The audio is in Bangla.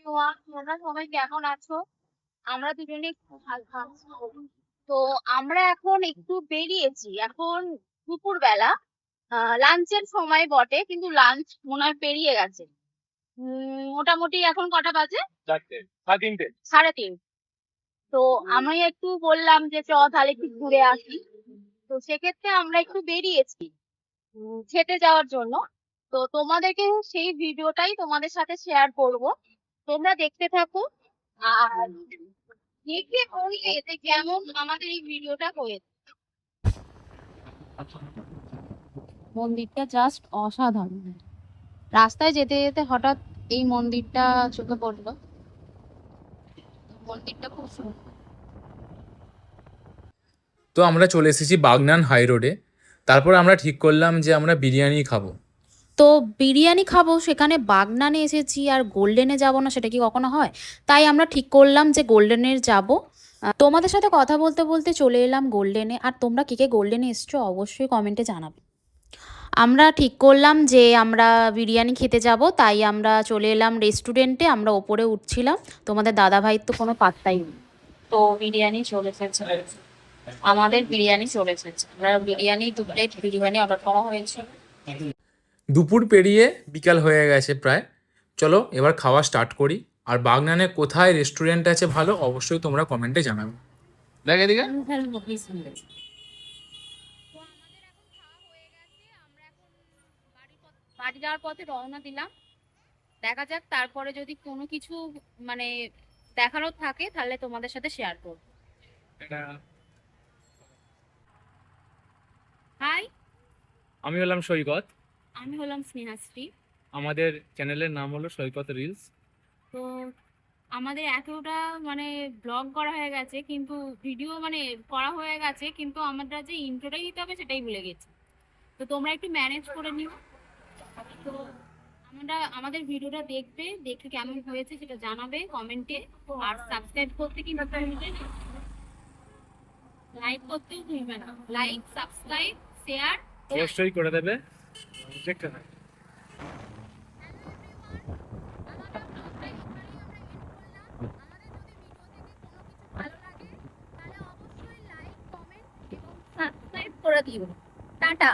এভরিওয়ান, তোমরা সবাই কেমন আছো? আমরা দুজনে খুব ভালো আছি। তো আমরা এখন একটু বেরিয়েছি, এখন দুপুরবেলা, লাঞ্চের সময় বটে, কিন্তু লাঞ্চ মনে হয় পেরিয়ে গেছে। মোটামুটি এখন কটা বাজে? 4টে, 3:30। 3:30। তো আমি একটু বললাম যে চ তাহলে একটু ঘুরে আসি। তো সেক্ষেত্রে আমরা একটু বেরিয়েছি খেতে যাওয়ার জন্য। তো তোমাদেরকে সেই ভিডিওটাই তোমাদের সাথে শেয়ার করব, তোমরা দেখতে থাকো। আর দেখে বলবে যে কেমন আমাদের এই ভিডিওটা হয়েছে। মন্দিরটা জাস্ট অসাধারণ। রাস্তায় যেতে যেতে হঠাৎ এই মন্দিরটা চোখে পড়লো। মন্দিরটা খুব সুন্দর। তো আমরা চলে এসেছি বাগনান হাই রোডে। তারপর আমরা ঠিক করলাম যে আমরা বিরিয়ানি খাবো। তো বিরিয়ানি খাবো, সেখানে বাগনানে এসেছি আর গোল্ডেনে যাব না, সেটা কি কখনো হয়? তাই আমরা ঠিক করলাম যে গোল্ডেনের যাব। তোমাদের সাথে কথা বলতে বলতে চলে এলাম গোল্ডেনে। আর তোমরা কে কে গোল্ডেনে এসছো অবশ্যই কমেন্টে জানাবে। আমরা ঠিক করলাম যে আমরা বিরিয়ানি খেতে যাব, তাই আমরা চলে এলাম রেস্টুরেন্টে। আমরা ওপরে উঠছিলাম, তোমাদের দাদাভাইয়ের তো কোনো পাত্তাই নেই। তো বিরিয়ানি চলে এসেছে, আমাদের বিরিয়ানি চলে এসেছে। আমরা বিরিয়ানি 2 প্লেট বিরিয়ানি অর্ডার করা হয়েছে। দুপুর পেরিয়ে বিকাল হয়ে গেছে প্রায়। চলো এবার খাওয়া স্টার্ট করি। আর বাগনানে কোথায় রেস্টুরেন্ট আছে ভালো অবশ্যই তোমরা কমেন্টে জানাবে। দেখ এদিকে। বাড়ি যাওয়ার পথে রওনা দিলাম। দেখা যাক, তারপরে যদি কোনো কিছু মানে দেখানোর থাকে তাহলে তোমাদের সাথে শেয়ার করব। হাই, আমি হলাম সৈকত। আমি হলাম স্নেহাশ্রী। আমাদের চ্যানেলের নাম হলো সৈকত রিলস। তো আমাদের এতটা মানে ব্লগ করা হয়ে গেছে, কিন্তু ভিডিও মানে করা হয়ে গেছে, কিন্তু আমরা যে ইন্ট্রোটাই দিতে হবে সেটাই ভুলে গেছি। তো তোমরা একটু ম্যানেজ করে নিও। তো আমাদের ভিডিওটা দেখবে, দেখে কেমন হয়েছে সেটা জানাবে কমেন্টে। আর সাবস্ক্রাইব করতে কিন্তু লাইক করতেও ভুলবে না। লাইক, সাবস্ক্রাইব, শেয়ার অবশ্যই করে দেবে। দেখতে থাকো। সাবস্ক্রাইব করে দিও। টাটা।